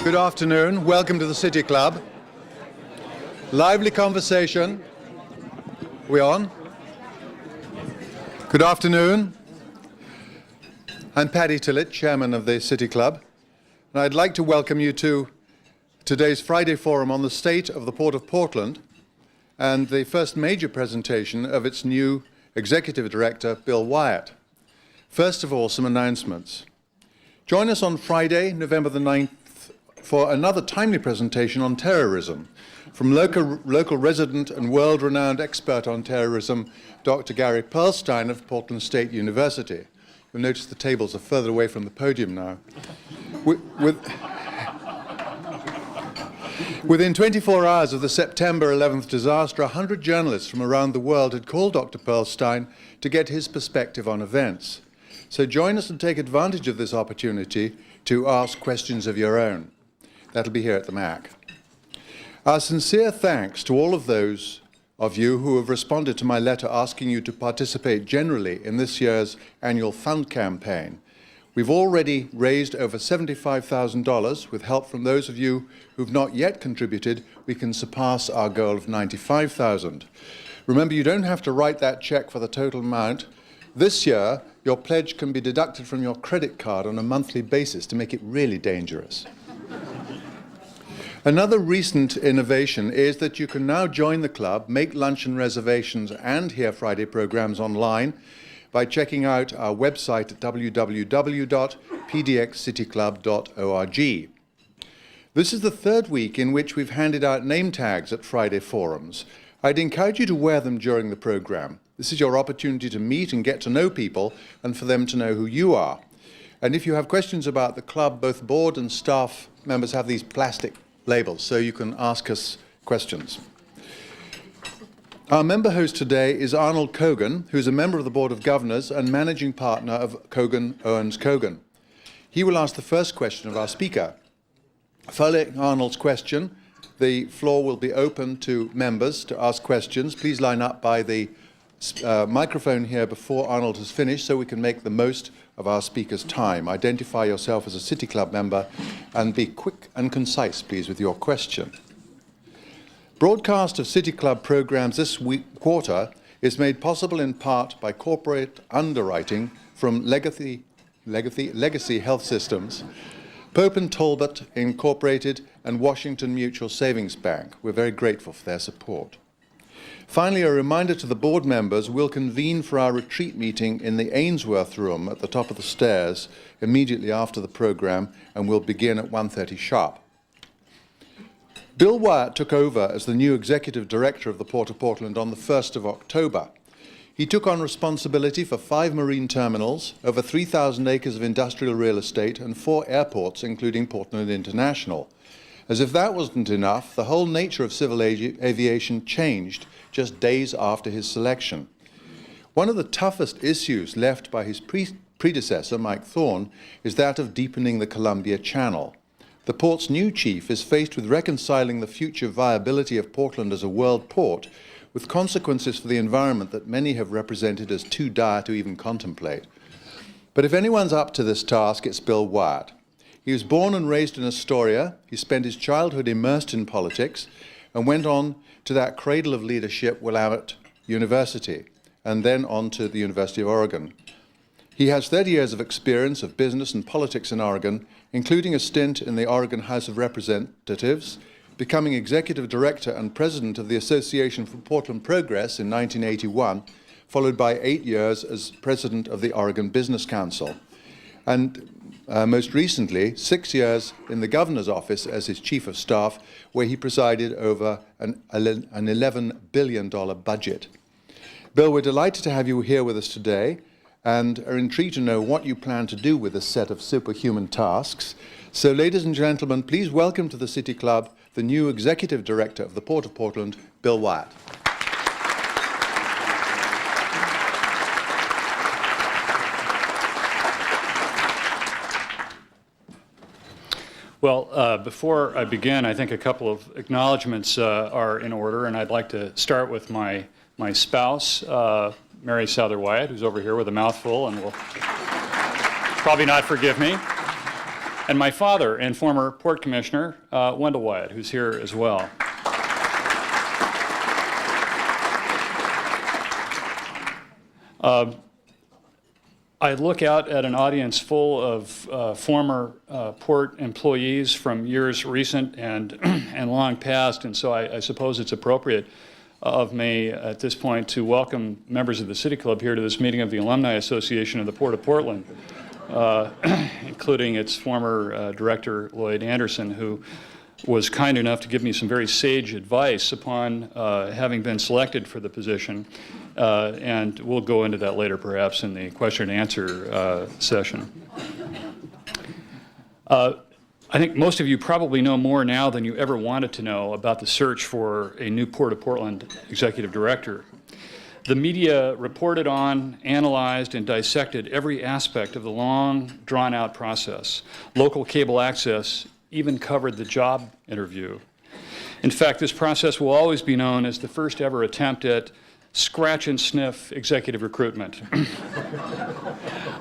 Good afternoon. Welcome to the City Club. Lively conversation. We on? Good afternoon. I'm Paddy Tillett, Chairman of the City Club, and I'd like to welcome you to today's Friday Forum on the state of the Port of Portland and the first major presentation of its new Executive Director, Bill Wyatt. First of all, some announcements. Join us on Friday, November the 9th, for another timely presentation on terrorism from local resident and world-renowned expert on terrorism, Dr. Gary Pearlstein of Portland State University. You'll notice the tables are further away from the podium now. Within 24 hours of the September 11th disaster, 100 journalists from around the world had called Dr. Pearlstein to get his perspective on events. So join us and take advantage of this opportunity to ask questions of your own. That'll be here at the MAC. Our sincere thanks to all of those of you who have responded to my letter asking you to participate generally in this year's annual fund campaign. We've already raised over $75,000. With help from those of you who've not yet contributed, we can surpass our goal of $95,000. Remember, you don't have to write that check for the total amount. This year, your pledge can be deducted from your credit card on a monthly basis to make it really dangerous. Another recent innovation is that you can now join the club, make luncheon reservations and hear Friday programs online by checking out our website at www.pdxcityclub.org. This is the third week in which we've handed out name tags at Friday forums. I'd encourage you to wear them during the program. This is your opportunity to meet and get to know people and for them to know who you are. And if you have questions about the club, both board and staff members have these plastic labels, so you can ask us questions. Our member host today is Arnold Cogan, who's a member of the Board of Governors and managing partner of Cogan Owens Cogan. He will ask the first question of our speaker. Following Arnold's question, the floor will be open to members to ask questions. Please line up by the microphone here before Arnold has finished so we can make the most of our speaker's time. Identify yourself as a City Club member and be quick and concise, please, with your question. Broadcast of City Club programs this quarter is made possible in part by corporate underwriting from Legacy Health Systems, Pope & Talbot Incorporated, and Washington Mutual Savings Bank. We're very grateful for their support. Finally, a reminder to the board members, we'll convene for our retreat meeting in the Ainsworth room at the top of the stairs immediately after the program, and we'll begin at 1:30 sharp. Bill Wyatt took over as the new Executive Director of the Port of Portland on the 1st of October. He took on responsibility for 5 marine terminals, over 3,000 acres of industrial real estate, and 4 airports, including Portland International. As if that wasn't enough, the whole nature of civil aviation changed just days after his selection. One of the toughest issues left by his predecessor, Mike Thorne, is that of deepening the Columbia Channel. The port's new chief is faced with reconciling the future viability of Portland as a world port with consequences for the environment that many have represented as too dire to even contemplate. But if anyone's up to this task, it's Bill Wyatt. He was born and raised in Astoria. He spent his childhood immersed in politics and went on to that cradle of leadership, Willamette University, and then on to the University of Oregon. He has 30 years of experience of business and politics in Oregon, including a stint in the Oregon House of Representatives, becoming Executive Director and President of the Association for Portland Progress in 1981, followed by 8 years as President of the Oregon Business Council. And most recently, 6 years in the governor's office as his chief of staff, where he presided over an $11 billion budget. Bill, we're delighted to have you here with us today and are intrigued to know what you plan to do with this set of superhuman tasks. So, ladies and gentlemen, please welcome to the City Club the new Executive Director of the Port of Portland, Bill Wyatt. Well, before I begin, I think a couple of acknowledgments are in order, and I'd like to start with my spouse, Mary Souther Wyatt, who's over here with a mouthful and will probably not forgive me. and my father and former Port Commissioner, Wendell Wyatt, who's here as well. I look out at an audience full of former port employees from years recent and, and long past, and so I suppose it's appropriate of me at this point to welcome members of the City Club here to this meeting of the Alumni Association of the Port of Portland, including its former director, Lloyd Anderson, who was kind enough to give me some very sage advice upon having been selected for the position. And we'll go into that later, perhaps, in the question and answer session. I think most of you probably know more now than you ever wanted to know about the search for a new Port of Portland executive director. The media reported on, analyzed, and dissected every aspect of the long, drawn-out process. Local cable access even covered the job interview. In fact, this process will always be known as the first ever attempt at scratch and sniff executive recruitment.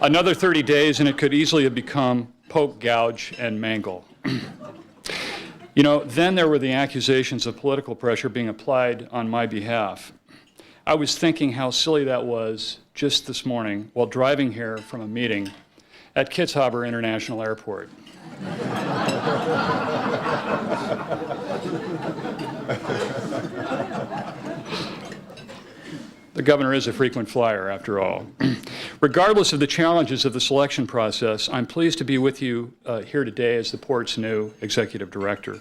Another 30 days and it could easily have become poke, gouge, and mangle. You know, then there were the accusations of political pressure being applied on my behalf. I was thinking how silly that was just this morning while driving here from a meeting at Kitzhaber International Airport. The governor is a frequent flyer, after all. Regardless of the challenges of the selection process, I'm pleased to be with you here today as the Port's new executive director.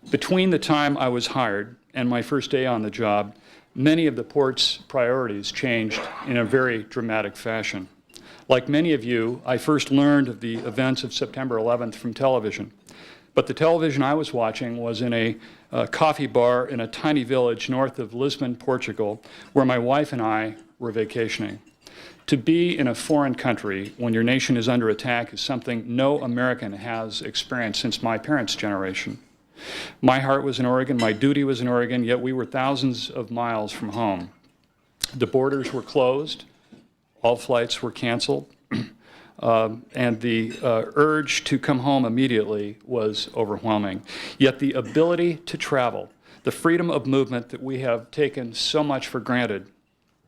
Between the time I was hired and my first day on the job, many of the Port's priorities changed in a very dramatic fashion. Like many of you, I first learned of the events of September 11th from television. But the television I was watching was in a coffee bar in a tiny village north of Lisbon, Portugal, where my wife and I were vacationing. To be in a foreign country when your nation is under attack is something no American has experienced since my parents' generation. My heart was in Oregon, my duty was in Oregon, yet we were thousands of miles from home. The borders were closed, all flights were canceled, and the urge to come home immediately was overwhelming. Yet the ability to travel, the freedom of movement that we have taken so much for granted,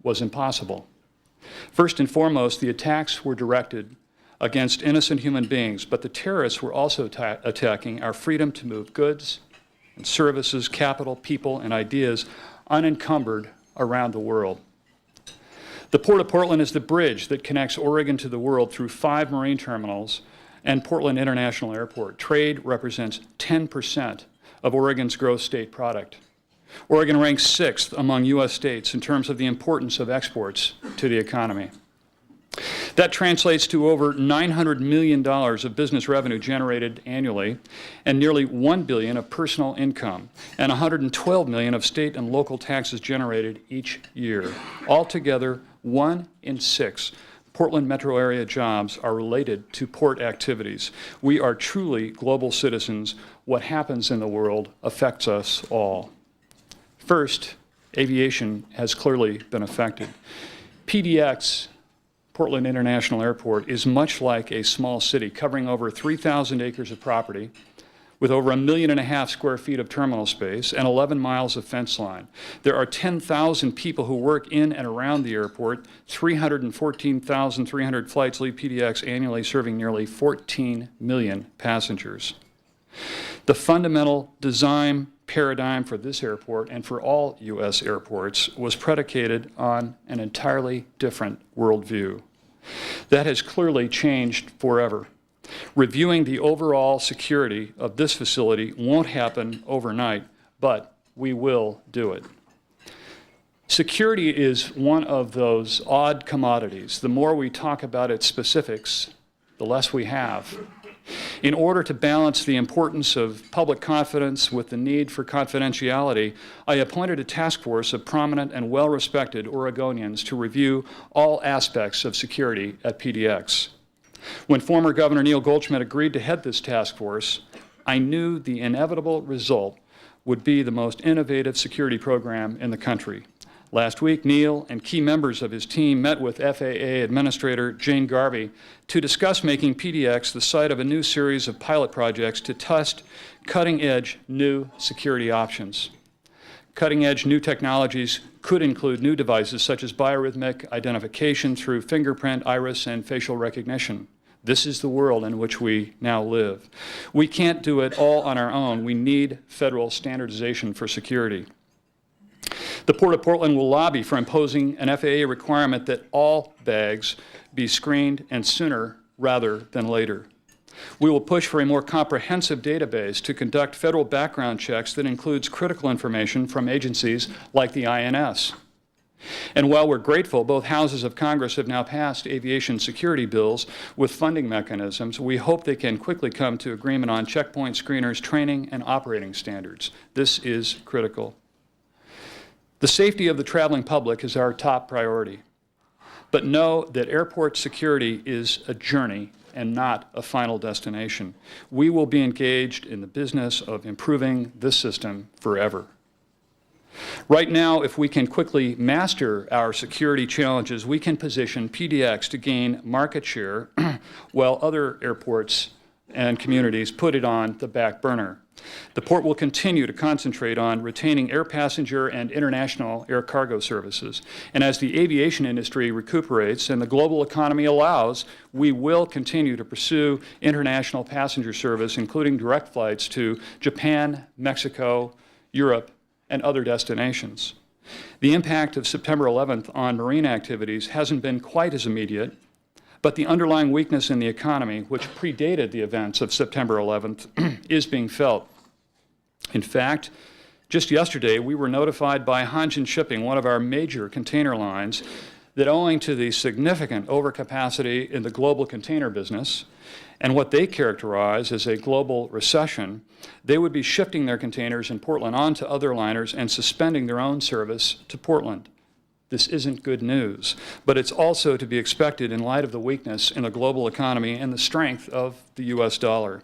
was impossible. First and foremost, the attacks were directed against innocent human beings, but the terrorists were also attacking our freedom to move goods and services, capital, people, and ideas unencumbered around the world. The Port of Portland is the bridge that connects Oregon to the world through 5 marine terminals and Portland International Airport. Trade represents 10% of Oregon's gross state product. Oregon ranks 6th among U.S. states in terms of the importance of exports to the economy. That translates to over $900 million of business revenue generated annually and nearly $1 billion of personal income and $112 million of state and local taxes generated each year. Altogether, 1 in 6 Portland metro area jobs are related to port activities. We are truly global citizens. What happens in the world affects us all. First, aviation has clearly been affected. PDX, Portland International Airport, is much like a small city covering over 3,000 acres of property with over 1.5 million square feet of terminal space and 11 miles of fence line. There are 10,000 people who work in and around the airport. 314,300 flights leave PDX annually, serving nearly 14 million passengers. The fundamental design paradigm for this airport and for all U.S. airports was predicated on an entirely different worldview. That has clearly changed forever. Reviewing the overall security of this facility won't happen overnight, but we will do it. Security is one of those odd commodities. The more we talk about its specifics, the less we have. In order to balance the importance of public confidence with the need for confidentiality, I appointed a task force of prominent and well-respected Oregonians to review all aspects of security at PDX. When former Governor Neil Goldschmidt agreed to head this task force, I knew the inevitable result would be the most innovative security program in the country. Last week, Neil and key members of his team met with FAA Administrator Jane Garvey to discuss making PDX the site of a new series of pilot projects to test cutting-edge new security options. Cutting-edge new technologies could include new devices such as biorhythmic identification through fingerprint, iris, and facial recognition. This is the world in which we now live. We can't do it all on our own. We need federal standardization for security. The Port of Portland will lobby for imposing an FAA requirement that all bags be screened, and sooner rather than later. We will push for a more comprehensive database to conduct federal background checks that includes critical information from agencies like the INS. And while we're grateful both houses of Congress have now passed aviation security bills with funding mechanisms, we hope they can quickly come to agreement on checkpoint screeners, training, and operating standards. This is critical. The safety of the traveling public is our top priority. But know that airport security is a journey and not a final destination. We will be engaged in the business of improving this system forever. Right now, if we can quickly master our security challenges, we can position PDX to gain market share while other airports and communities put it on the back burner. The port will continue to concentrate on retaining air passenger and international air cargo services. And as the aviation industry recuperates and the global economy allows, we will continue to pursue international passenger service, including direct flights to Japan, Mexico, Europe, and other destinations. The impact of September 11th on marine activities hasn't been quite as immediate, but the underlying weakness in the economy, which predated the events of September 11th, is being felt. In fact, just yesterday, we were notified by Hanjin Shipping, one of our major container lines, that owing to the significant overcapacity in the global container business and what they characterize as a global recession, they would be shifting their containers in Portland onto other liners and suspending their own service to Portland. This isn't good news, but it's also to be expected in light of the weakness in the global economy and the strength of the U.S. dollar.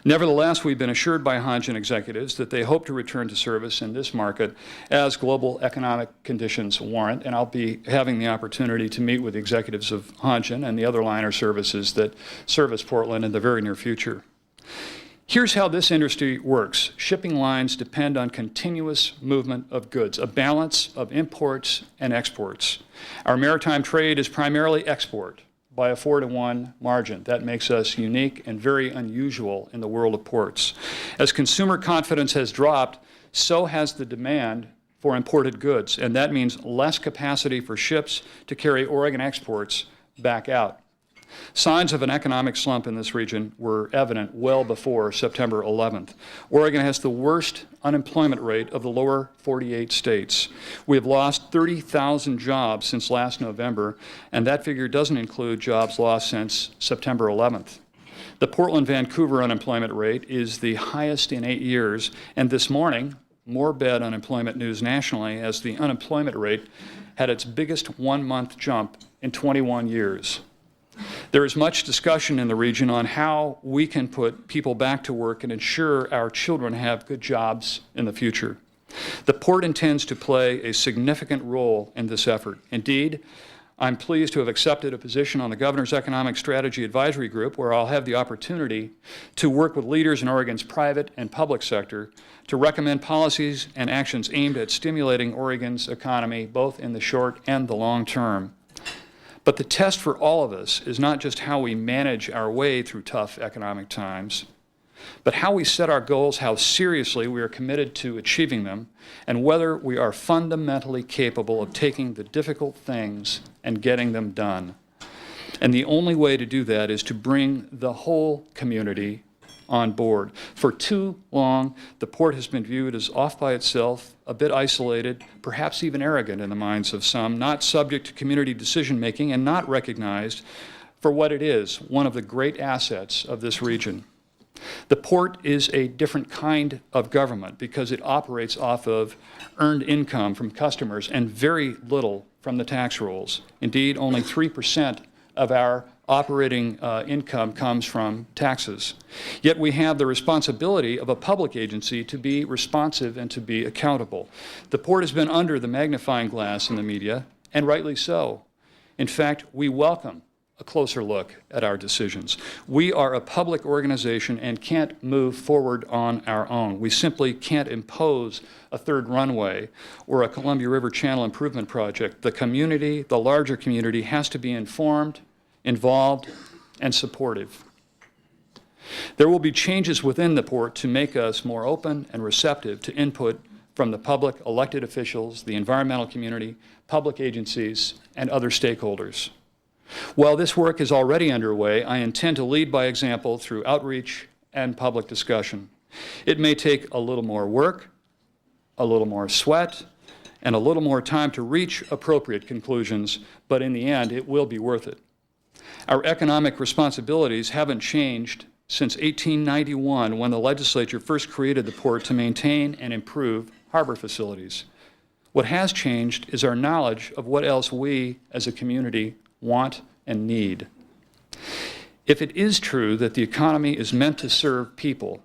Nevertheless, we've been assured by Hanjin executives that they hope to return to service in this market as global economic conditions warrant, and I'll be having the opportunity to meet with the executives of Hanjin and the other liner services that service Portland in the very near future. Here's how this industry works. Shipping lines depend on continuous movement of goods, a balance of imports and exports. Our maritime trade is primarily export by a 4-to-1 margin. That makes us unique and very unusual in the world of ports. As consumer confidence has dropped, so has the demand for imported goods, and that means less capacity for ships to carry Oregon exports back out. Signs of an economic slump in this region were evident well before September 11th. Oregon has the worst unemployment rate of the lower 48 states. We have lost 30,000 jobs since last November, and that figure doesn't include jobs lost since September 11th. The Portland-Vancouver unemployment rate is the highest in 8 years, and this morning, more bad unemployment news nationally as the unemployment rate had its biggest one-month jump in 21 years. There is much discussion in the region on how we can put people back to work and ensure our children have good jobs in the future. The port intends to play a significant role in this effort. Indeed, I'm pleased to have accepted a position on the Governor's Economic Strategy Advisory Group, where I'll have the opportunity to work with leaders in Oregon's private and public sector to recommend policies and actions aimed at stimulating Oregon's economy, both in the short and the long term. But the test for all of us is not just how we manage our way through tough economic times, but how we set our goals, how seriously we are committed to achieving them, and whether we are fundamentally capable of taking the difficult things and getting them done. And the only way to do that is to bring the whole community on board. For too long, the port has been viewed as off by itself, a bit isolated, perhaps even arrogant in the minds of some, not subject to community decision-making and not recognized for what it is, one of the great assets of this region. The port is a different kind of government because it operates off of earned income from customers and very little from the tax rolls. Indeed, only 3% of our operating income comes from taxes. Yet we have the responsibility of a public agency to be responsive and to be accountable. The port has been under the magnifying glass in the media, and rightly so. In fact, we welcome a closer look at our decisions. We are a public organization and can't move forward on our own. We simply can't impose a third runway or a Columbia River Channel improvement project. The community, the larger community, has to be informed, involved, and supportive. There will be changes within the port to make us more open and receptive to input from the public, elected officials, the environmental community, public agencies, and other stakeholders. While this work is already underway, I intend to lead by example through outreach and public discussion. It may take a little more work, a little more sweat, and a little more time to reach appropriate conclusions, but in the end, it will be worth it. Our economic responsibilities haven't changed since 1891, when the legislature first created the port to maintain and improve harbor facilities. What has changed is our knowledge of what else we as a community want and need. If it is true that the economy is meant to serve people,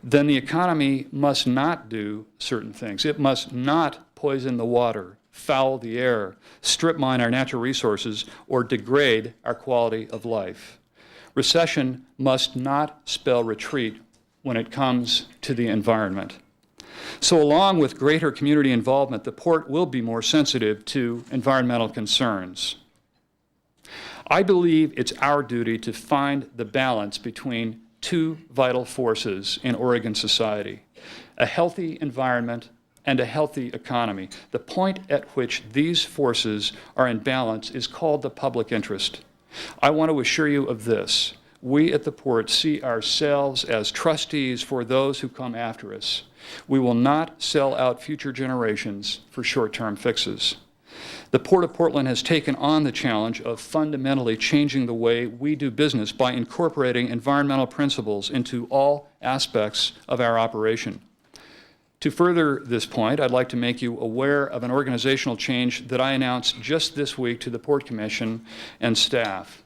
then the economy must not do certain things. It must not poison the water, foul the air, strip mine our natural resources, or degrade our quality of life. Recession must not spell retreat when it comes to the environment. So along with greater community involvement, the port will be more sensitive to environmental concerns. I believe it's our duty to find the balance between two vital forces in Oregon society: a healthy environment and a healthy economy. The point at which these forces are in balance is called the public interest. I want to assure you of this. We at the port see ourselves as trustees for those who come after us. We will not sell out future generations for short-term fixes. The Port of Portland has taken on the challenge of fundamentally changing the way we do business by incorporating environmental principles into all aspects of our operation. To further this point, I'd like to make you aware of an organizational change that I announced just this week to the Port Commission and staff.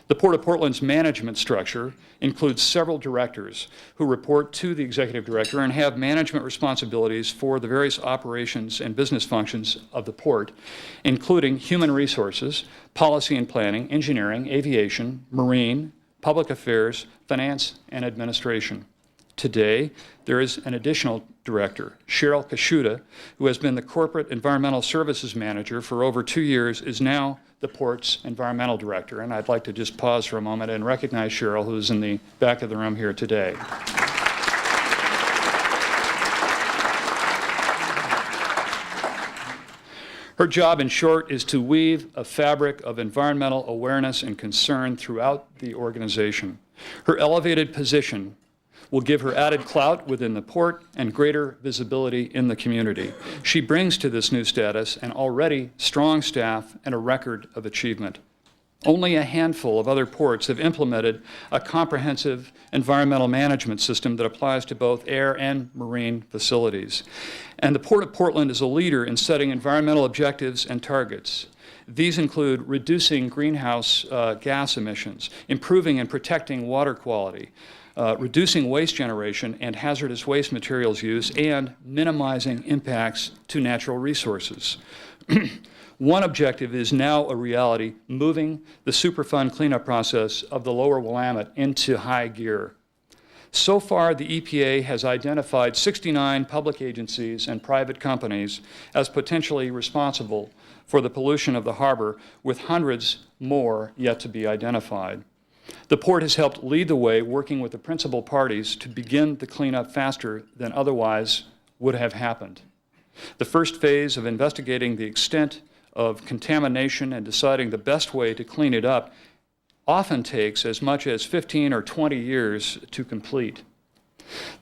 The Port of Portland's management structure includes several directors who report to the executive director and have management responsibilities for the various operations and business functions of the port, including human resources, policy and planning, engineering, aviation, marine, public affairs, finance, and administration. Today, there is an additional director, Cheryl Kashuda, who has been the Corporate Environmental Services Manager for over 2 years, is now the port's environmental director. And I'd like to just pause for a moment and recognize Cheryl, who's in the back of the room here today. Her job, in short, is to weave a fabric of environmental awareness and concern throughout the organization. Her elevated position will give her added clout within the port and greater visibility in the community. She brings to this new status an already strong staff and a record of achievement. Only a handful of other ports have implemented a comprehensive environmental management system that applies to both air and marine facilities. And the Port of Portland is a leader in setting environmental objectives and targets. These include reducing greenhouse gas emissions, improving and protecting water quality, reducing waste generation and hazardous waste materials use, and minimizing impacts to natural resources. One objective is now a reality, moving the Superfund cleanup process of the lower Willamette into high gear. So far, the EPA has identified 69 public agencies and private companies as potentially responsible for the pollution of the harbor, with hundreds more yet to be identified. The port has helped lead the way, working with the principal parties to begin the cleanup faster than otherwise would have happened. The first phase of investigating the extent of contamination and deciding the best way to clean it up often takes as much as 15 or 20 years to complete.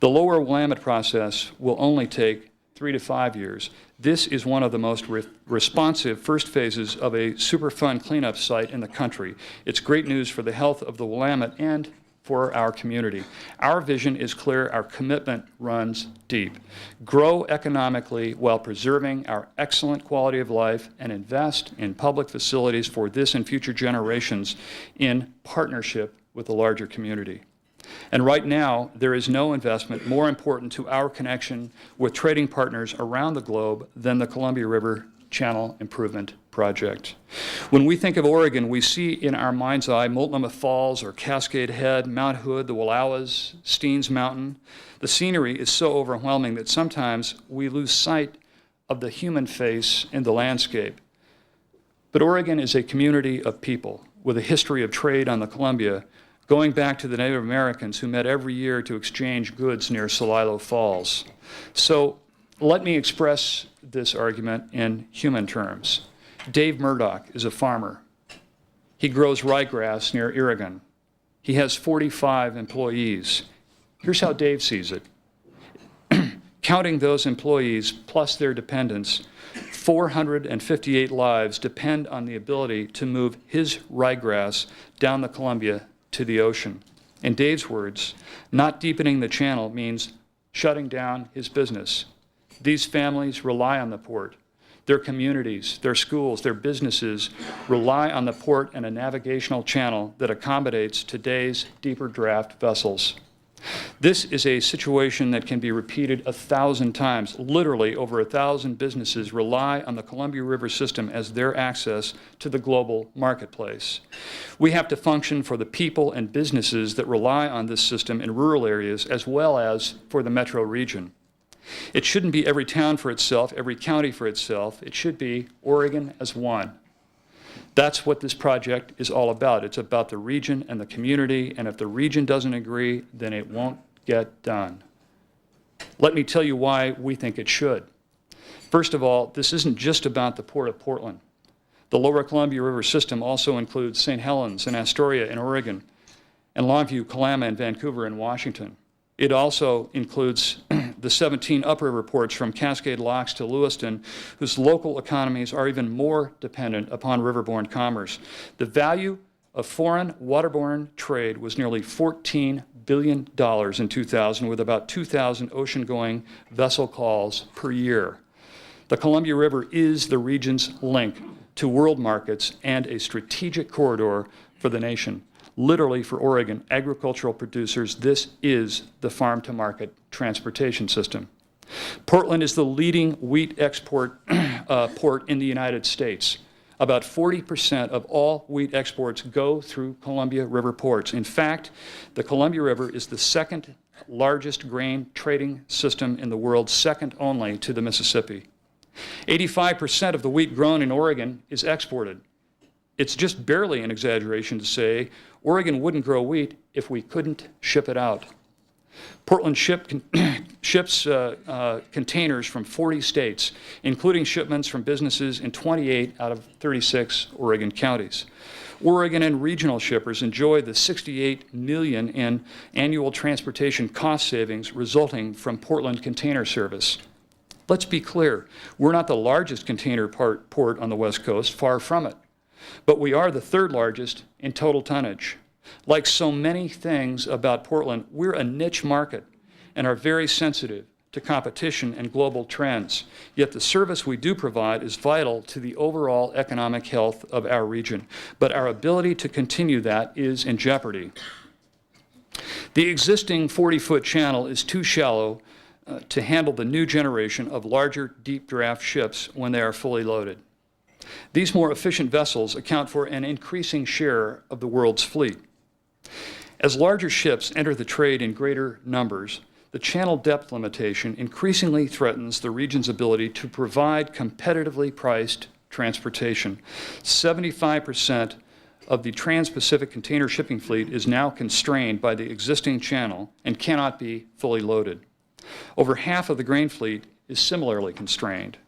The lower Willamette process will only take 3 to 5 years. This is one of the most responsive first phases of a Superfund cleanup site in the country. It's great news for the health of the Willamette and for our community. Our vision is clear. Our commitment runs deep. Grow economically while preserving our excellent quality of life and invest in public facilities for this and future generations in partnership with the larger community. And right now, there is no investment more important to our connection with trading partners around the globe than the Columbia River Channel Improvement Project. When we think of Oregon, we see in our mind's eye Multnomah Falls or Cascade Head, Mount Hood, the Wallowas, Steens Mountain. The scenery is so overwhelming that sometimes we lose sight of the human face in the landscape. But Oregon is a community of people with a history of trade on the Columbia, going back to the Native Americans who met every year to exchange goods near Celilo Falls. So let me express this argument in human terms. Dave Murdoch is a farmer. He grows ryegrass near Oregon. He has 45 employees. Here's how Dave sees it. Counting those employees plus their dependents, 458 lives depend on the ability to move his ryegrass down the Columbia to the ocean. In Dave's words, not deepening the channel means shutting down his business. These families rely on the port. Their communities, their schools, their businesses rely on the port and a navigational channel that accommodates today's deeper draft vessels. This is a situation that can be repeated 1,000 times. Literally, over 1,000 businesses rely on the Columbia River system as their access to the global marketplace. We have to function for the people and businesses that rely on this system in rural areas as well as for the metro region. It shouldn't be every town for itself, every county for itself. It should be Oregon as one. That's what this project is all about. It's about the region and the community, and if the region doesn't agree, then it won't get done. Let me tell you why we think it should. First of all, this isn't just about the Port of Portland. The Lower Columbia River system also includes St. Helens and Astoria in Oregon, and Longview, Kalama, and Vancouver in Washington. It also includes the 17 upriver ports from Cascade Locks to Lewiston, whose local economies are even more dependent upon riverborne commerce. The value of foreign waterborne trade was nearly $14 billion in 2000, with about 2,000 ocean-going vessel calls per year. The Columbia River is the region's link to world markets and a strategic corridor for the nation. Literally, for Oregon agricultural producers, this is the farm-to-market transportation system. Portland is the leading wheat export port in the United States. About 40% of all wheat exports go through Columbia River ports. In fact, the Columbia River is the second largest grain trading system in the world, second only to the Mississippi. 85% of the wheat grown in Oregon is exported. It's just barely an exaggeration to say Oregon wouldn't grow wheat if we couldn't ship it out. Portland ships containers from 40 states, including shipments from businesses in 28 out of 36 Oregon counties. Oregon and regional shippers enjoy the $68 million in annual transportation cost savings resulting from Portland container service. Let's be clear, we're not the largest container port on the West Coast, far from it. But we are the third largest in total tonnage. Like so many things about Portland, we're a niche market and are very sensitive to competition and global trends. Yet the service we do provide is vital to the overall economic health of our region. But our ability to continue that is in jeopardy. The existing 40-foot channel is too shallow to handle the new generation of larger deep draft ships when they are fully loaded. These more efficient vessels account for an increasing share of the world's fleet. As larger ships enter the trade in greater numbers, the channel depth limitation increasingly threatens the region's ability to provide competitively priced transportation. 75% of the Trans-Pacific container shipping fleet is now constrained by the existing channel and cannot be fully loaded. Over half of the grain fleet is similarly constrained.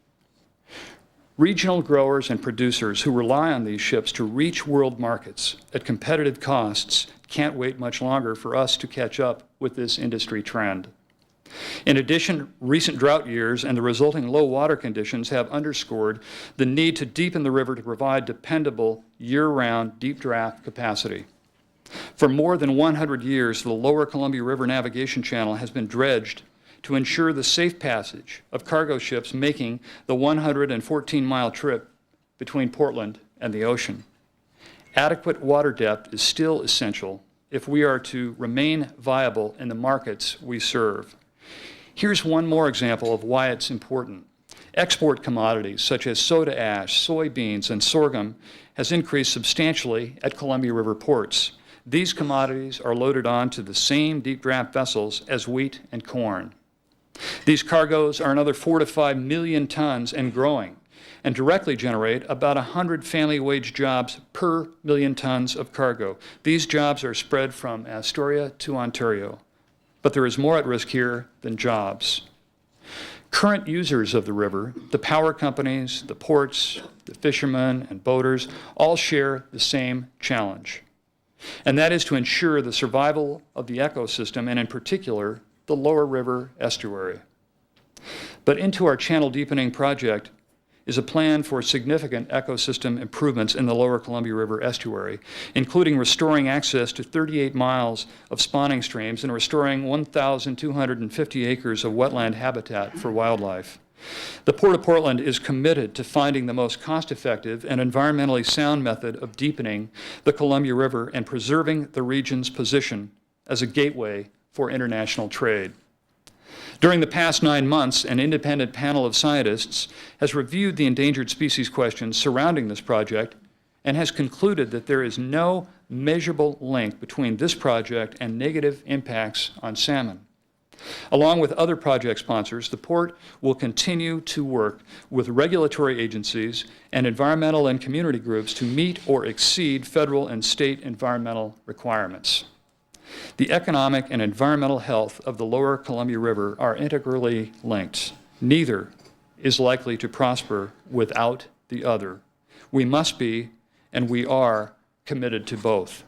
Regional growers and producers who rely on these ships to reach world markets at competitive costs can't wait much longer for us to catch up with this industry trend. In addition, recent drought years and the resulting low water conditions have underscored the need to deepen the river to provide dependable, year-round deep draft capacity. For more than 100 years, the lower Columbia River Navigation Channel has been dredged to ensure the safe passage of cargo ships making the 114-mile trip between Portland and the ocean. Adequate water depth is still essential if we are to remain viable in the markets we serve. Here's one more example of why it's important. Export commodities such as soda ash, soybeans, and sorghum has increased substantially at Columbia River ports. These commodities are loaded onto the same deep draft vessels as wheat and corn. These cargoes are another 4 to 5 million tons and growing, and directly generate about 100 family wage jobs per million tons of cargo. These jobs are spread from Astoria to Ontario. But there is more at risk here than jobs. Current users of the river, the power companies, the ports, the fishermen, and boaters, all share the same challenge. And that is to ensure the survival of the ecosystem, and in particular, the lower river estuary. But into our channel deepening project is a plan for significant ecosystem improvements in the lower Columbia River estuary, including restoring access to 38 miles of spawning streams and restoring 1,250 acres of wetland habitat for wildlife. The Port of Portland is committed to finding the most cost-effective and environmentally sound method of deepening the Columbia River and preserving the region's position as a gateway for international trade. During the past 9 months, an independent panel of scientists has reviewed the endangered species questions surrounding this project and has concluded that there is no measurable link between this project and negative impacts on salmon. Along with other project sponsors, the port will continue to work with regulatory agencies and environmental and community groups to meet or exceed federal and state environmental requirements. The economic and environmental health of the lower Columbia River are integrally linked. Neither is likely to prosper without the other. We must be, and we are, committed to both.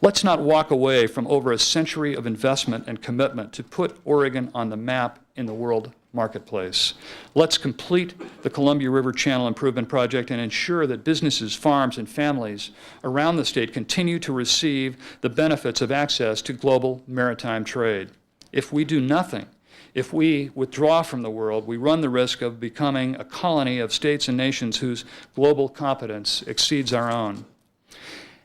Let's not walk away from over a century of investment and commitment to put Oregon on the map in the world marketplace. Let's complete the Columbia River Channel Improvement Project and ensure that businesses, farms, and families around the state continue to receive the benefits of access to global maritime trade. If we do nothing, if we withdraw from the world, we run the risk of becoming a colony of states and nations whose global competence exceeds our own.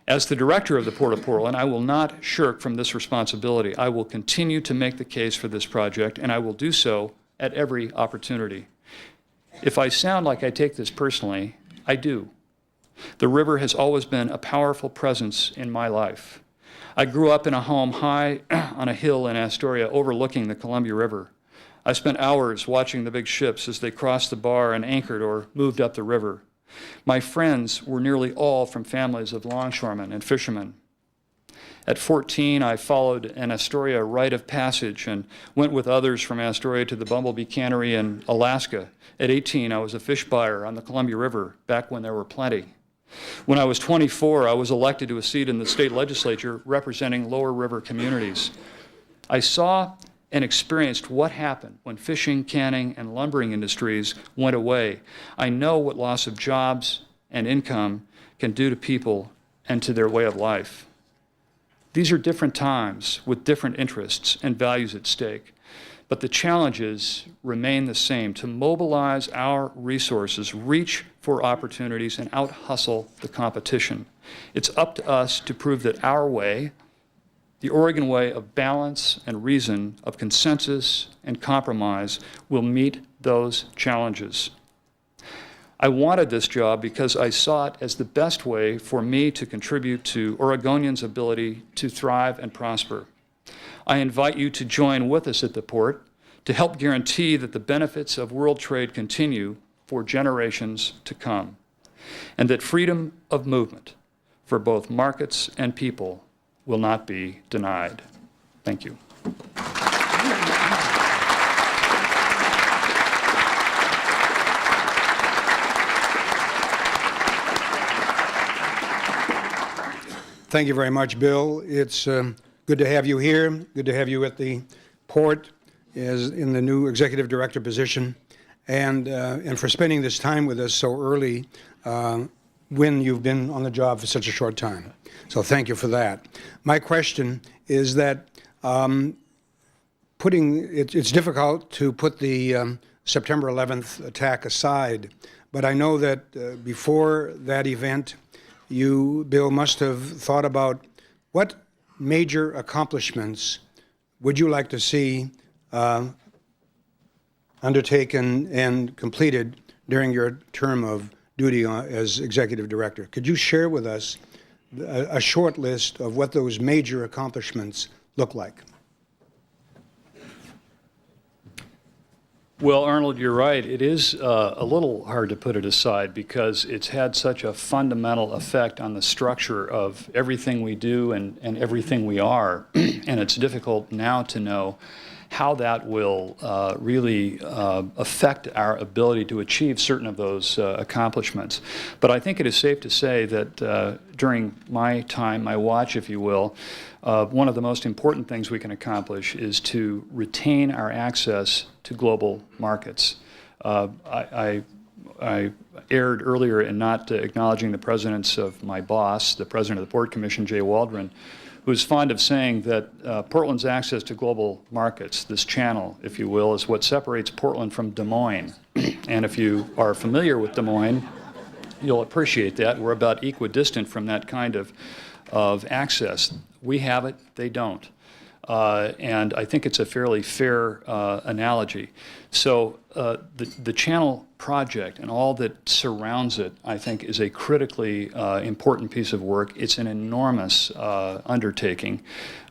As the director of the Port of Portland, I will not shirk from this responsibility. I will continue to make the case for this project, and I will do so at every opportunity. If I sound like I take this personally, I do. The river has always been a powerful presence in my life. I grew up in a home high on a hill in Astoria overlooking the Columbia River. I spent hours watching the big ships as they crossed the bar and anchored or moved up the river. My friends were nearly all from families of longshoremen and fishermen. At 14, I followed an Astoria rite of passage and went with others from Astoria to the Bumblebee Cannery in Alaska. At 18, I was a fish buyer on the Columbia River, back when there were plenty. When I was 24, I was elected to a seat in the state legislature representing lower river communities. I saw and experienced what happened when fishing, canning, and lumbering industries went away. I know what loss of jobs and income can do to people and to their way of life. These are different times with different interests and values at stake, but the challenges remain the same: to mobilize our resources, reach for opportunities, and out-hustle the competition. It's up to us to prove that our way, the Oregon way of balance and reason, of consensus and compromise, will meet those challenges. I wanted this job because I saw it as the best way for me to contribute to Oregonians' ability to thrive and prosper. I invite you to join with us at the port to help guarantee that the benefits of world trade continue for generations to come, and that freedom of movement for both markets and people will not be denied. Thank you. Thank you very much, Bill. It's good to have you here. Good to have you at the port as in the new executive director position, and for spending this time with us so early when you've been on the job for such a short time. So thank you for that. My question is that it's difficult to put the September 11th attack aside, but I know that before that event, you, Bill, must have thought about what major accomplishments would you like to see undertaken and completed during your term of duty as executive director. Could you share with us a short list of what those major accomplishments look like? Well, Arnold, you're right. It is a little hard to put it aside because it's had such a fundamental effect on the structure of everything we do and everything we are. And it's difficult now to know how that will really affect our ability to achieve certain of those accomplishments. But I think it is safe to say that during my time, my watch, if you will, one of the most important things we can accomplish is to retain our access to global markets. I erred earlier in not acknowledging the presence of my boss, the president of the Port Commission, Jay Waldron, who's fond of saying that Portland's access to global markets, this channel, if you will, is what separates Portland from Des Moines. And if you are familiar with Des Moines, you'll appreciate that. We're about equidistant from that kind of access. We have it, they don't. And I think it's a fairly fair analogy. So the channel project and all that surrounds it, I think, is a critically important piece of work. It's an enormous undertaking.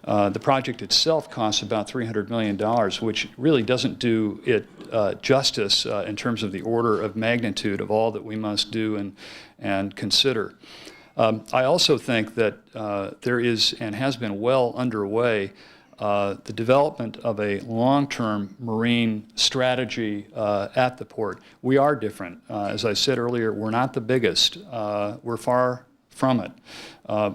The project itself costs about $300 million, which really doesn't do it justice in terms of the order of magnitude of all that we must do and consider. I also think that there is and has been well underway the development of a long-term marine strategy at the port. We are different. As I said earlier, we're not the biggest. We're far from it.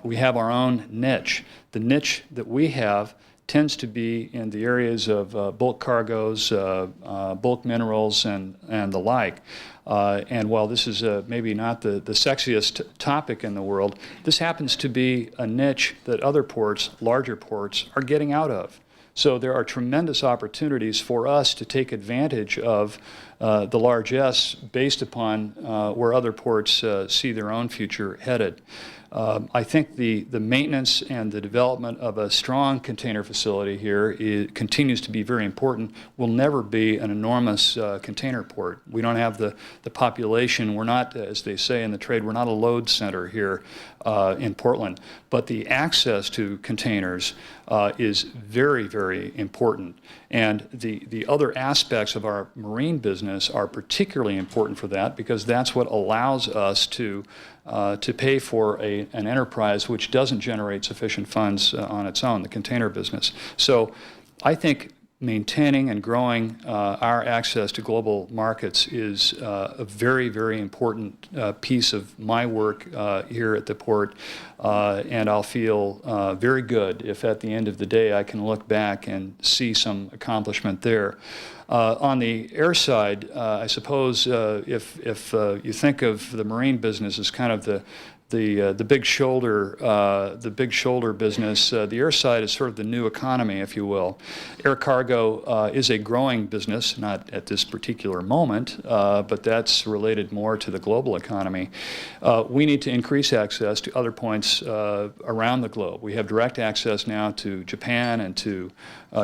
We have our own niche. The niche that we have tends to be in the areas of bulk cargoes, bulk minerals, and the like. And while this is maybe not the sexiest topic in the world, this happens to be a niche that other ports, larger ports, are getting out of. So there are tremendous opportunities for us to take advantage of the largesse based upon where other ports see their own future headed. I think the maintenance and the development of a strong container facility here continues to be very important. We'll never be an enormous container port. We don't have the population. We're not, as they say in the trade, we're not a load center here in Portland. But the access to containers is very, very important. And the other aspects of our marine business are particularly important for that because that's what allows us to pay for an enterprise which doesn't generate sufficient funds on its own, the container business. So I think maintaining and growing our access to global markets is a very, very important piece of my work here at the port, and I'll feel very good if at the end of the day I can look back and see some accomplishment there. On the air side, I suppose if you think of the marine business as kind of the big shoulder business. The air side is sort of the new economy, if you will. Air cargo is a growing business, not at this particular moment, but that's related more to the global economy. We need to increase access to other points around the globe. We have direct access now to Japan and to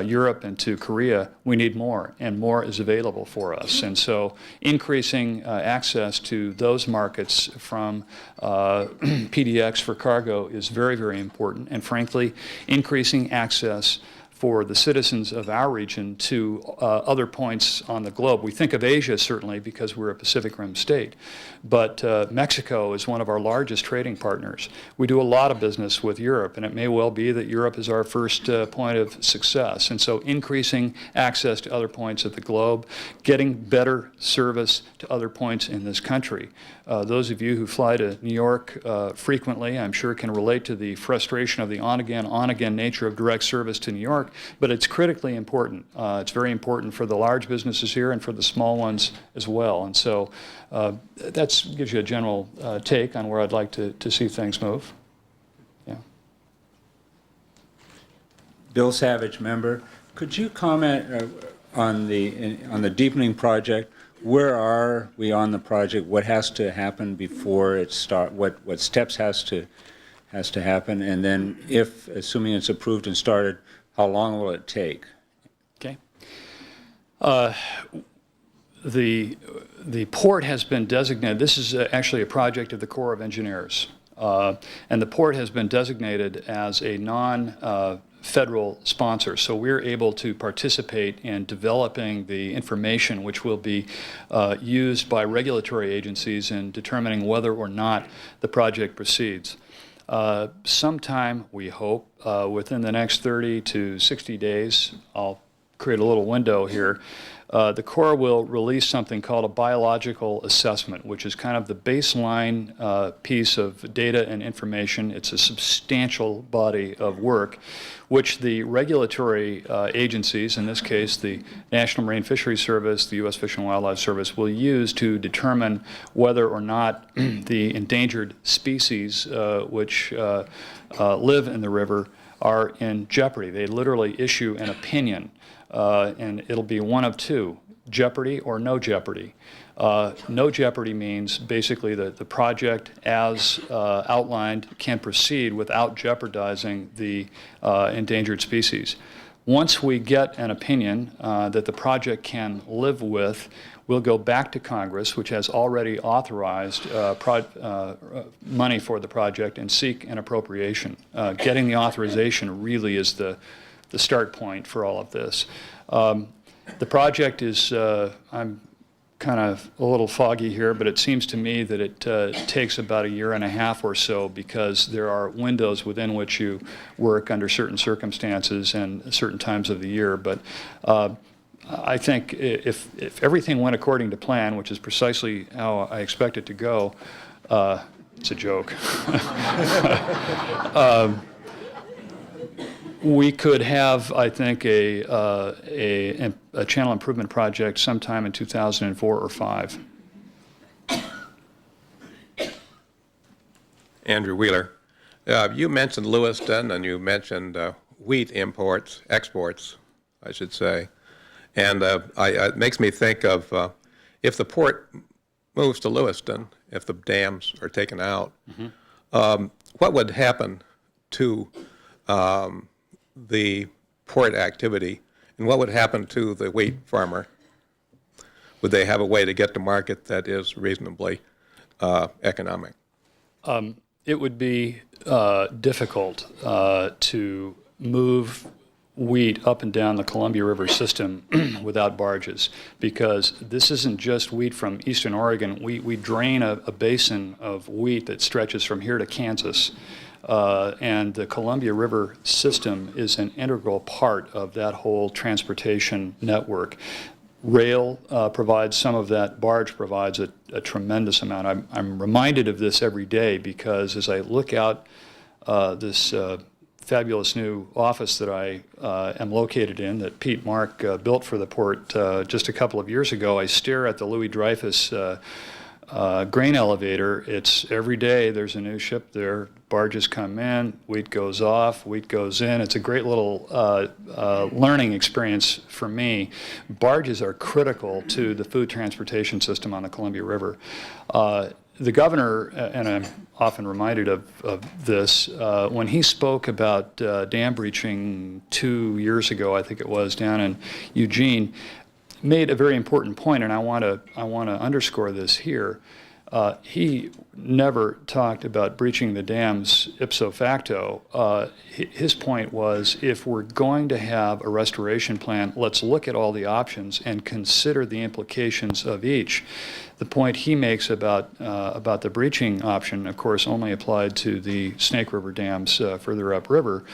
Europe and to Korea. We need more, and more is available for us. And so increasing access to those markets from PDX for cargo is very, very important. And frankly, increasing access for the citizens of our region to other points on the globe. We think of Asia, certainly, because we're a Pacific Rim state. But Mexico is one of our largest trading partners. We do a lot of business with Europe, and it may well be that Europe is our first point of success. And so increasing access to other points of the globe, getting better service to other points in this country. Those of you who fly to New York frequently, I'm sure can relate to the frustration of the on-again nature of direct service to New York. but it's critically important. It's very important for the large businesses here and for the small ones as well. And so that gives you a general take on where I'd like to see things move. Yeah. Bill Savage, member. Could you comment on the deepening project? Where are we on the project? What has to happen before it start? What steps has to happen? And then, if assuming it's approved and started, how long will it take? Okay. The port has been designated. This is actually a project of the Corps of Engineers, and the port has been designated as a non-federal sponsor. So we're able to participate in developing the information which will be used by regulatory agencies in determining whether or not the project proceeds. Sometime, we hope, within the next 30 to 60 days, I'll create a little window here, the Corps will release something called a biological assessment, which is kind of the baseline piece of data and information. It's a substantial body of work, which the regulatory agencies, in this case the National Marine Fisheries Service, the U.S. Fish and Wildlife Service, will use to determine whether or not the endangered species which live in the river are in jeopardy. They literally issue an opinion. And it'll be one of two, jeopardy or no jeopardy. No jeopardy means basically that the project as outlined can proceed without jeopardizing the endangered species. Once we get an opinion that the project can live with, we'll go back to Congress, which has already authorized money for the project, and seek an appropriation. Getting the authorization really is the start point for all of this. The project is, I'm kind of a little foggy here, but it seems to me that it takes about 1.5 years or so, because there are windows within which you work under certain circumstances and certain times of the year. But I think if everything went according to plan, which is precisely how I expect it to go, it's a joke. We could have, I think, a channel improvement project sometime in 2004 or 5. Andrew Wheeler, you mentioned Lewiston, and you mentioned wheat exports, I should say. And it makes me think of if the port moves to Lewiston, if the dams are taken out, what would happen to the port activity, and what would happen to the wheat farmer? Would they have a way to get to market that is reasonably economic? It would be difficult to move wheat up and down the Columbia River system without barges, because this isn't just wheat from eastern Oregon. We drain a basin of wheat that stretches from here to Kansas. And the Columbia River system is an integral part of that whole transportation network. Rail provides some of that. Barge provides a tremendous amount. I'm reminded of this every day, because as I look out this fabulous new office that I am located in, that Pete Mark built for the port just a couple of years ago, I stare at the Louis Dreyfus grain elevator. It's every day there's a new ship there. Barges come in, wheat goes off, wheat goes in. It's a great little learning experience for me. Barges are critical to the food transportation system on the Columbia River. The governor, and I'm often reminded of this, when he spoke about dam breaching 2 years ago, I think it was, down in Eugene, made a very important point, and I want to underscore this here. He never talked about breaching the dams ipso facto. His point was, if we're going to have a restoration plan, let's look at all the options and consider the implications of each. The point he makes about the breaching option, of course, only applied to the Snake River dams further upriver.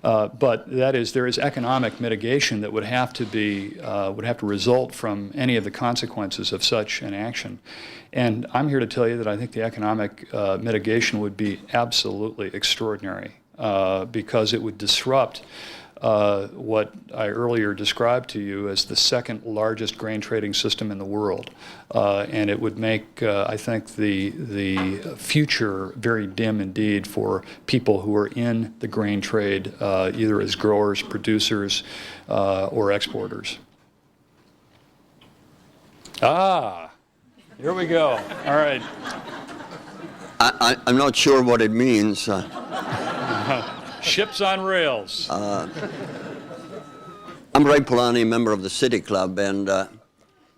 But that is, there is economic mitigation that would have to result from any of the consequences of such an action. And I'm here to tell you that I think the economic mitigation would be absolutely extraordinary, because it would disrupt what I earlier described to you as the second largest grain trading system in the world. And it would make, I think, the future very dim indeed for people who are in the grain trade, either as growers, producers, or exporters. Ah, here we go. All right. I'm not sure what it means. Ships on rails. I'm Ray Polanyi, member of the City Club, and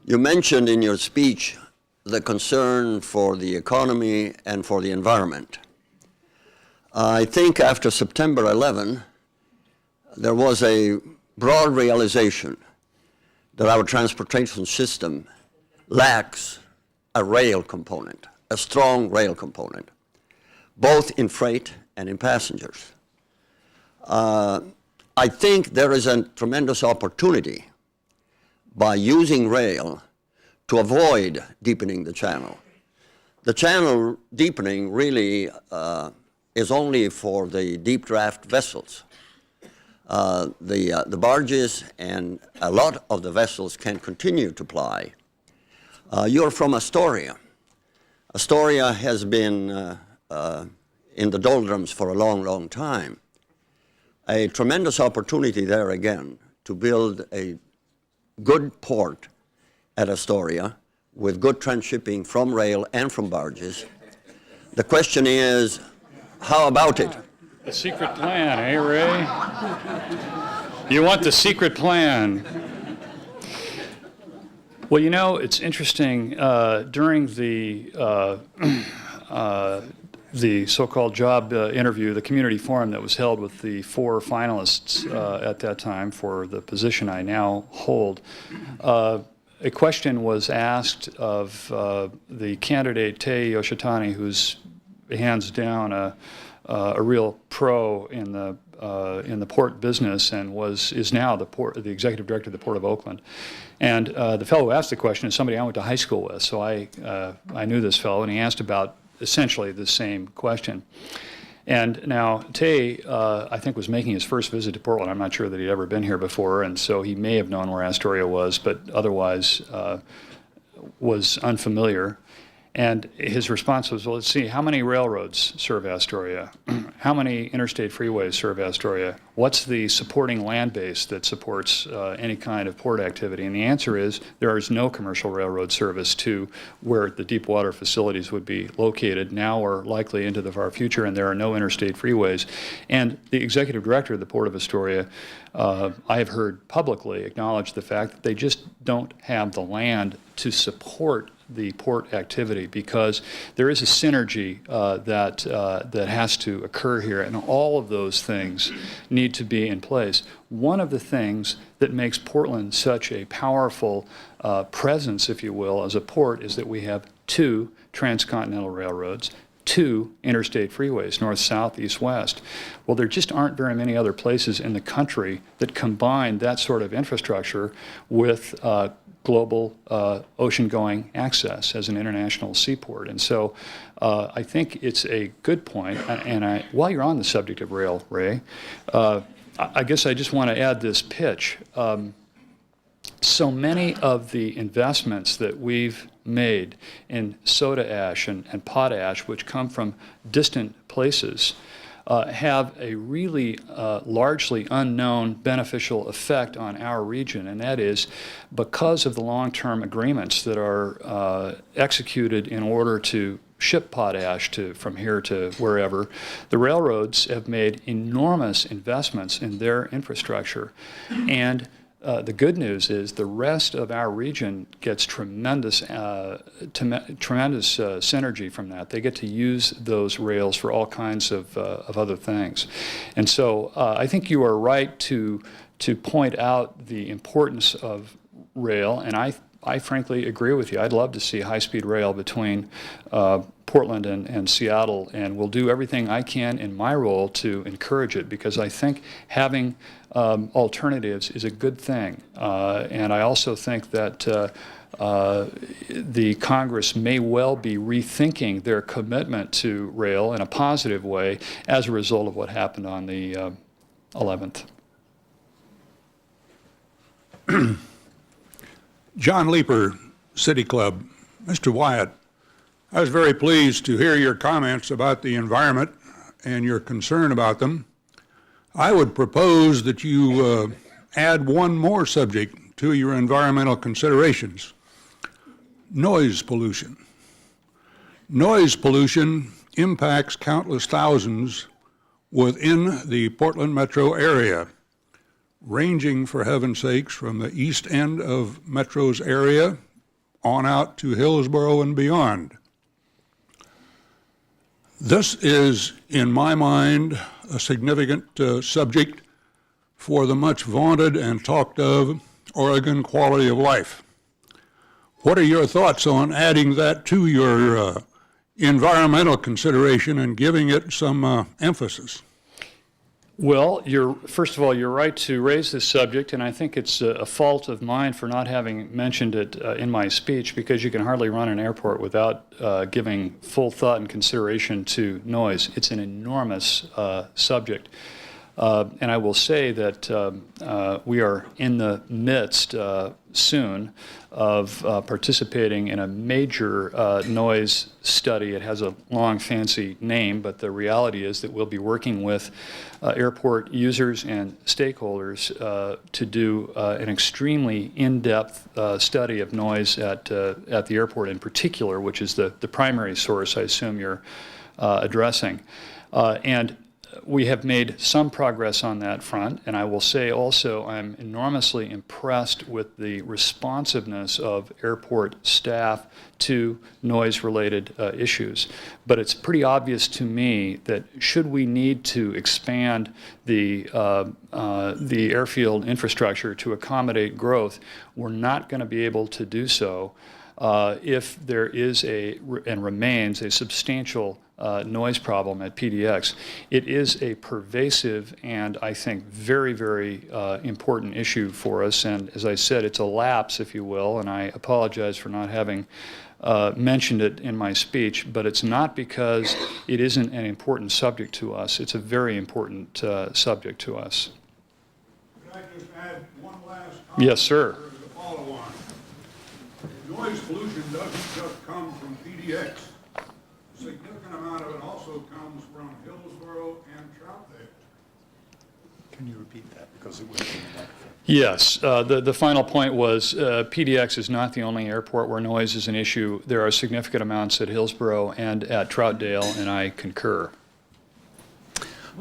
you mentioned in your speech the concern for the economy and for the environment. I think after September 11, there was a broad realization that our transportation system lacks a rail component, a strong rail component, both in freight and in passengers. I think there is a tremendous opportunity by using rail to avoid deepening the channel. The channel deepening really is only for the deep draft vessels. The barges and a lot of the vessels can continue to ply. You're from Astoria. Astoria has been in the doldrums for a long, long time. A tremendous opportunity there again to build a good port at Astoria with good transshipping from rail and from barges. The question is, how about it? The secret plan, eh, Ray? You want the secret plan. Well, you know, it's interesting. During the so-called job interview, the community forum that was held with the 4 finalists at that time for the position I now hold, a question was asked of the candidate Tei Yoshitani, who's hands down a real pro in the port business and is now the executive director of the Port of Oakland. And the fellow who asked the question is somebody I went to high school with, so I knew this fellow, and he asked about essentially the same question. And now Tay, I think, was making his first visit to Portland. I'm not sure that he'd ever been here before, and so he may have known where Astoria was, but otherwise was unfamiliar. And his response was, well, let's see, how many railroads serve Astoria? How many interstate freeways serve Astoria? What's the supporting land base that supports any kind of port activity? And the answer is there is no commercial railroad service to where the deep water facilities would be located now or likely into the far future, and there are no interstate freeways. And the executive director of the Port of Astoria, I have heard publicly acknowledge the fact that they just don't have the land to support the port activity, because there is a synergy that has to occur here, and all of those things need to be in place. One of the things that makes Portland such a powerful presence, if you will, as a port is that we have 2 transcontinental railroads, 2 interstate freeways, north, south, east, west. Well, there just aren't very many other places in the country that combine that sort of infrastructure with global ocean-going access as an international seaport. And so I think it's a good point. And while you're on the subject of rail, Ray, I guess I just want to add this pitch. So many of the investments that we've made in soda ash and potash, which come from distant places, have a really largely unknown beneficial effect on our region, and that is because of the long-term agreements that are executed in order to ship potash from here to wherever. The railroads have made enormous investments in their infrastructure, and the good news is the rest of our region gets tremendous synergy from that. They get to use those rails for all kinds of other things. And so I think you are right to point out the importance of rail, and I frankly agree with you. I'd love to see high-speed rail between Portland and Seattle, and will do everything I can in my role to encourage it, because I think having alternatives is a good thing. And I also think that the Congress may well be rethinking their commitment to rail in a positive way as a result of what happened on the 11th. John Leeper, City Club. Mr. Wyatt, I was very pleased to hear your comments about the environment and your concern about them. I would propose that you add one more subject to your environmental considerations: noise pollution. Noise pollution impacts countless thousands within the Portland metro area, ranging, for heaven's sakes, from the east end of Metro's area on out to Hillsborough and beyond. This is, in my mind, a significant subject for the much vaunted and talked of Oregon quality of life. What are your thoughts on adding that to your environmental consideration and giving it some emphasis? Well, first of all, you're right to raise this subject, and I think it's a fault of mine for not having mentioned it in my speech, because you can hardly run an airport without giving full thought and consideration to noise. It's an enormous subject. And I will say that we are in the midst soon of participating in a major noise study. It has a long, fancy name, but the reality is that we'll be working with airport users and stakeholders to do an extremely in-depth study of noise at the airport in particular, which is the primary source I assume you're addressing. And we have made some progress on that front, and I will say also I'm enormously impressed with the responsiveness of airport staff to noise-related issues. But it's pretty obvious to me that should we need to expand the airfield infrastructure to accommodate growth, we're not going to be able to do so if there is and remains a substantial noise problem at PDX. It is a pervasive and I think very, very important issue for us. And as I said, it's a lapse, if you will, and I apologize for not having mentioned it in my speech, but it's not because it isn't an important subject to us. It's a very important subject to us. Could I just add one last comment? Yes, sir. As a follow-on. Noise pollution doesn't just come from PDX. A significant amount of it also comes from Hillsborough and Troutdale. Can you repeat that, because it wasn't in the microphone? Yes, the final point was PDX is not the only airport where noise is an issue. There are significant amounts at Hillsborough and at Troutdale, and I concur.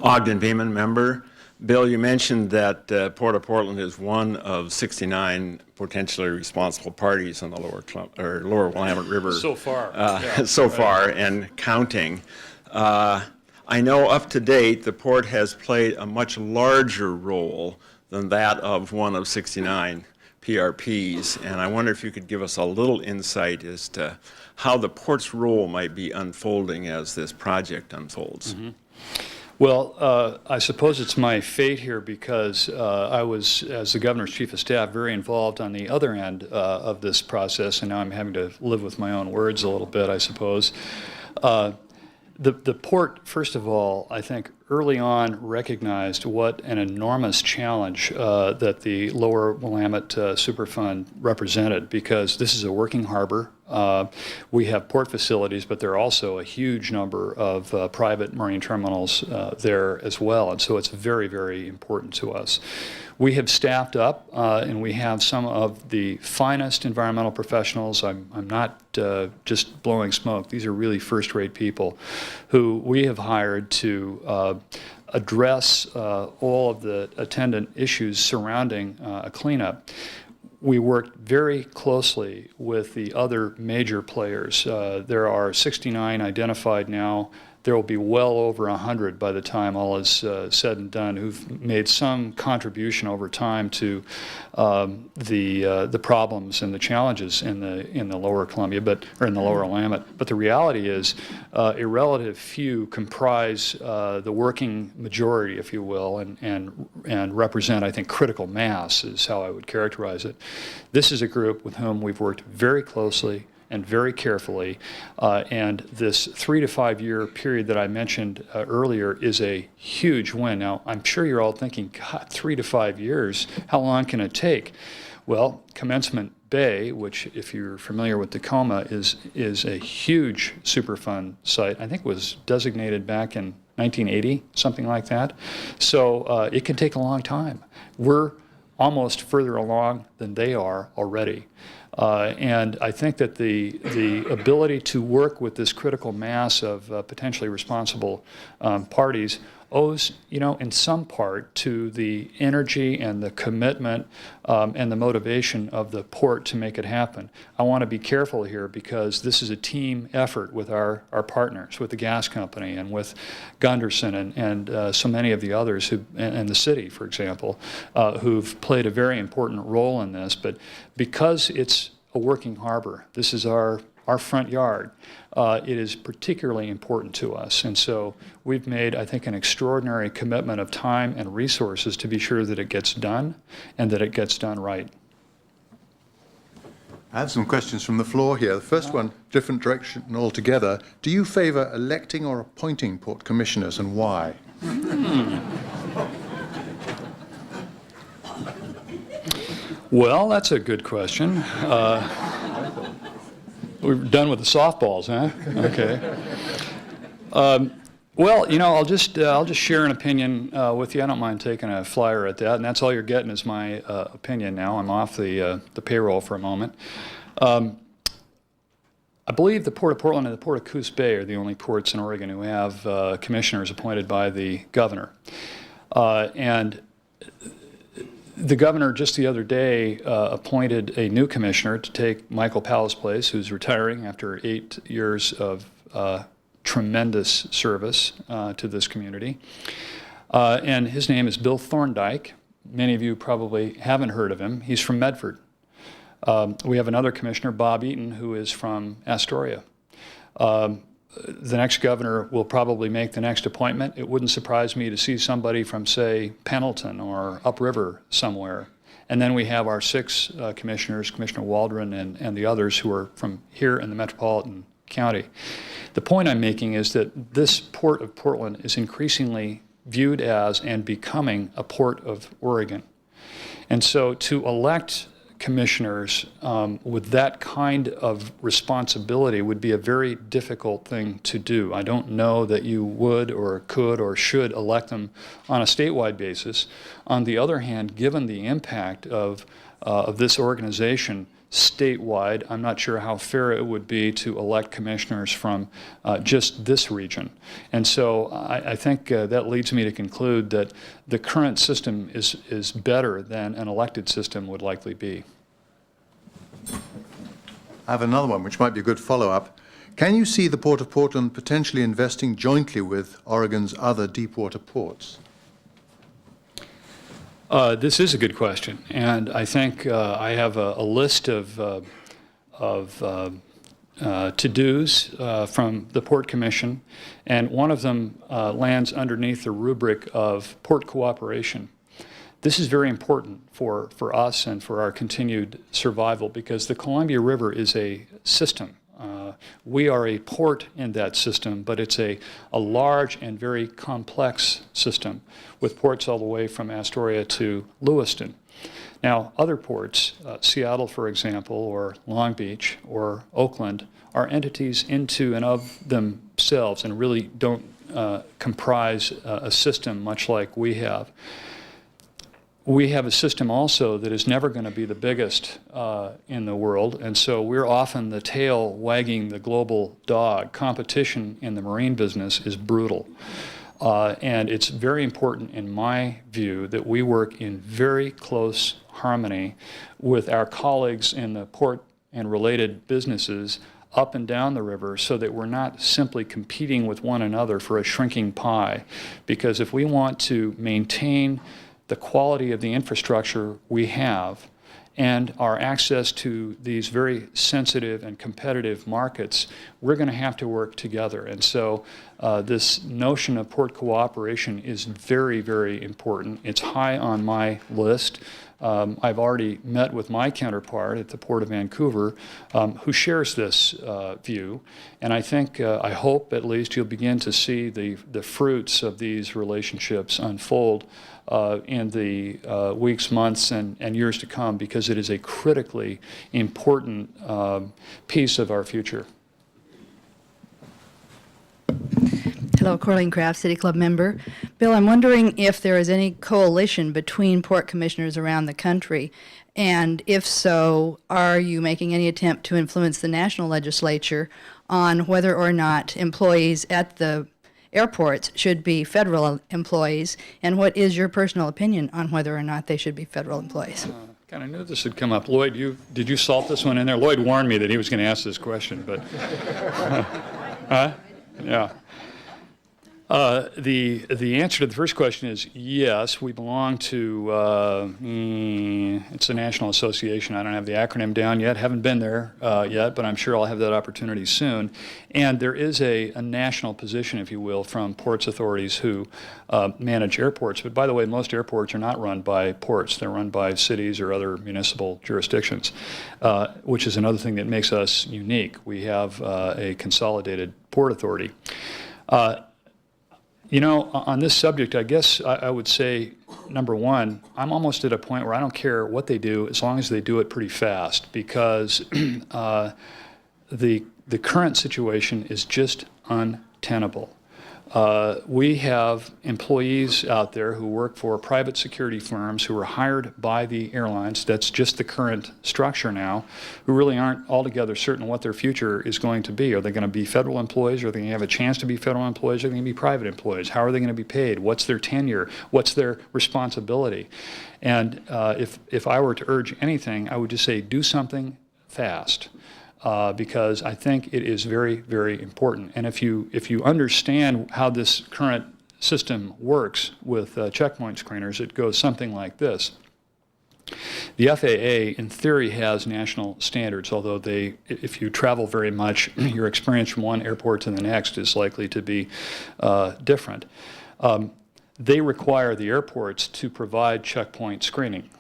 Ogden Beeman, member. Bill, you mentioned that Port of Portland is one of 69 potentially responsible parties on the lower Willamette River. So far. So far, and counting. I know up to date the port has played a much larger role than that of one of 69 PRPs, and I wonder if you could give us a little insight as to how the port's role might be unfolding as this project unfolds. Mm-hmm. Well, I suppose it's my fate here because I was, as the governor's chief of staff, very involved on the other end of this process, and now I'm having to live with my own words a little bit, I suppose. The port, first of all, I think early on recognized what an enormous challenge that the Lower Willamette Superfund represented, because this is a working harbor. We have port facilities, but there are also a huge number of private marine terminals there as well, and so it's very, very important to us. We have staffed up, and we have some of the finest environmental professionals. I'm not just blowing smoke. These are really first-rate people who we have hired to address all of the attendant issues surrounding a cleanup. We worked very closely with the other major players. There are 69 identified now. There will be well over 100 by the time all is said and done who've made some contribution over time to the problems and the challenges in the Lower Columbia, or in the Lower Willamette. But the reality is, a relative few comprise the working majority, if you will, and represent, I think, critical mass is how I would characterize it. This is a group with whom we've worked very closely and very carefully. And this 3 to 5 year period that I mentioned earlier is a huge win. Now, I'm sure you're all thinking, God, 3 to 5 years, how long can it take? Well, Commencement Bay, which, if you're familiar with Tacoma, is a huge Superfund site. I think it was designated back in 1980, something like that. So it can take a long time. We're almost further along than they are already. And I think that the ability to work with this critical mass of potentially responsible parties owes, in some part to the energy and the commitment and the motivation of the port to make it happen. I want to be careful here because this is a team effort with our partners, with the gas company and with Gunderson and so many of the others and the city, for example, who've played a very important role in this. But because it's a working harbor, this is our front yard, it is particularly important to us. And so we've made, I think, an extraordinary commitment of time and resources to be sure that it gets done and that it gets done right. I have some questions from the floor here. The first one, different direction altogether. Do you favor electing or appointing port commissioners, and why? Well, that's a good question. We're done with the softballs, huh? Okay. Well, I'll just share an opinion with you. I don't mind taking a flyer at that, and that's all you're getting is my opinion now. I'm off the payroll for a moment. I believe the Port of Portland and the Port of Coos Bay are the only ports in Oregon who have commissioners appointed by the governor. And the governor just the other day appointed a new commissioner to take Michael Powell's place, who's retiring after 8 years of tremendous service to this community. And his name is Bill Thorndike. Many of you probably haven't heard of him. He's from Medford. We have another commissioner, Bob Eaton, who is from Astoria. The next governor will probably make the next appointment. It wouldn't surprise me to see somebody from, say, Pendleton or upriver somewhere. And then we have our 6 commissioners, Commissioner Waldron and the others who are from here in the metropolitan county. The point I'm making is that this Port of Portland is increasingly viewed as and becoming a port of Oregon. And so to elect commissioners with that kind of responsibility would be a very difficult thing to do. I don't know that you would or could or should elect them on a statewide basis. On the other hand, given the impact of this organization statewide, I'm not sure how fair it would be to elect commissioners from just this region. And so I think that leads me to conclude that the current system is better than an elected system would likely be. I have another one, which might be a good follow-up. Can you see the Port of Portland potentially investing jointly with Oregon's other deepwater ports? This is a good question, and I think I have a list of to-dos from the Port Commission, and one of them lands underneath the rubric of port cooperation. This is very important for us and for our continued survival because the Columbia River is a system. We are a port in that system, but it's a large and very complex system with ports all the way from Astoria to Lewiston. Now, other ports, Seattle, for example, or Long Beach, or Oakland, are entities into and of themselves and really don't comprise a system much like we have. We have a system also that is never going to be the biggest in the world, and so we're often the tail wagging the global dog. Competition in the marine business is brutal. And it's very important, in my view, that we work in very close harmony with our colleagues in the port and related businesses up and down the river so that we're not simply competing with one another for a shrinking pie. Because if we want to maintain the quality of the infrastructure we have and our access to these very sensitive and competitive markets, we're going to have to work together. And so this notion of port cooperation is very, very important. It's high on my list. I've already met with my counterpart at the Port of Vancouver, who shares this view, and I think, I hope at least you'll begin to see the fruits of these relationships unfold in the weeks, months, and years to come, because it is a critically important piece of our future. Hello, Corleen Craft, City Club member. Bill, I'm wondering if there is any coalition between port commissioners around the country, and if so, are you making any attempt to influence the national legislature on whether or not employees at the airports should be federal employees, and what is your personal opinion on whether or not they should be federal employees? Kind of knew this would come up. Lloyd, did you salt this one in there? Lloyd warned me that he was going to ask this question, but yeah. The answer to the first question is yes. We belong to it's a national association. I don't have the acronym down yet. Haven't been there yet, but I'm sure I'll have that opportunity soon. And there is a national position, if you will, from ports authorities who manage airports. But by the way, most airports are not run by ports. They're run by cities or other municipal jurisdictions, which is another thing that makes us unique. We have a consolidated port authority. You know, on this subject, I guess I would say, number one, I'm almost at a point where I don't care what they do as long as they do it pretty fast, because the current situation is just untenable. We have employees out there who work for private security firms who are hired by the airlines. That's just the current structure now, who really aren't altogether certain what their future is going to be. Are they going to be federal employees? Are they going to have a chance to be federal employees? Are they going to be private employees? How are they going to be paid? What's their tenure? What's their responsibility? And if I were to urge anything, I would just say do something fast. Because I think it is very, very important. And if you understand how this current system works with checkpoint screeners, it goes something like this. The FAA, in theory, has national standards, although if you travel very much, your experience from one airport to the next is likely to be different. They require the airports to provide checkpoint screening.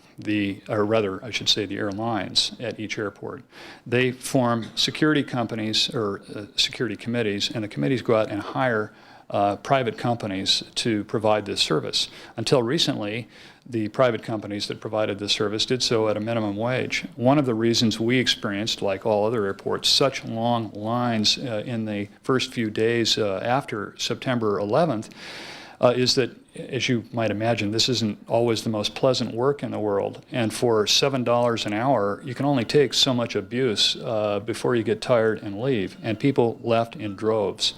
Or rather, I should say the airlines at each airport. They form security companies or security committees, and the committees go out and hire private companies to provide this service. Until recently, the private companies that provided this service did so at a minimum wage. One of the reasons we experienced, like all other airports, such long lines in the first few days after September 11th is that, as you might imagine, this isn't always the most pleasant work in the world. And for $7 an hour, you can only take so much abuse before you get tired and leave. And people left in droves.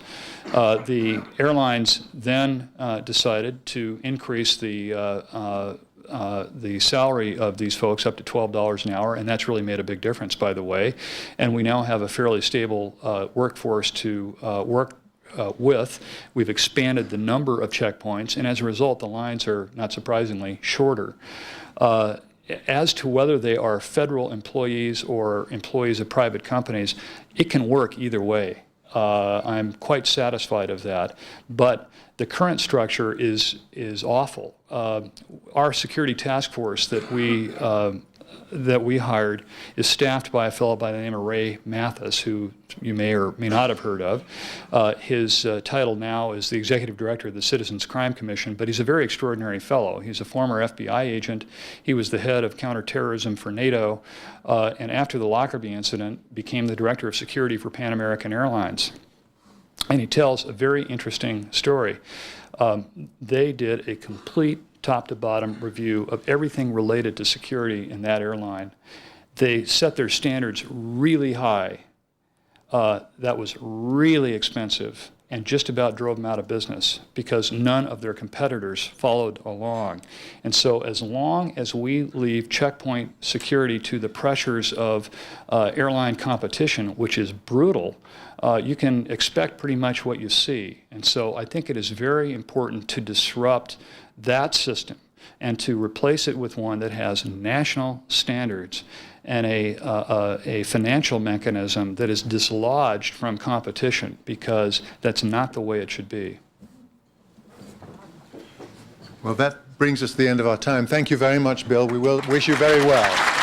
The airlines then decided to increase the salary of these folks up to $12 an hour, and that's really made a big difference, by the way. And we now have a fairly stable workforce to work with. We've expanded the number of checkpoints, and as a result, the lines are, not surprisingly, shorter. As to whether they are federal employees or employees of private companies, it can work either way. I'm quite satisfied of that, but the current structure is awful. Our security task force that we hired is staffed by a fellow by the name of Ray Mathis, who you may or may not have heard of. His title now is the Executive Director of the Citizens Crime Commission, but he's a very extraordinary fellow. He's a former FBI agent. He was the head of counterterrorism for NATO, and after the Lockerbie incident, became the Director of Security for Pan American Airlines. And he tells a very interesting story. They did a complete top-to-bottom review of everything related to security in that airline. They set their standards really high. That was really expensive and just about drove them out of business because none of their competitors followed along. And so as long as we leave checkpoint security to the pressures of airline competition, which is brutal, you can expect pretty much what you see. And so I think it is very important to disrupt that system and to replace it with one that has national standards and a financial mechanism that is dislodged from competition, because that's not the way it should be. Well, that brings us to the end of our time. Thank you very much, Bill. We will wish you very well.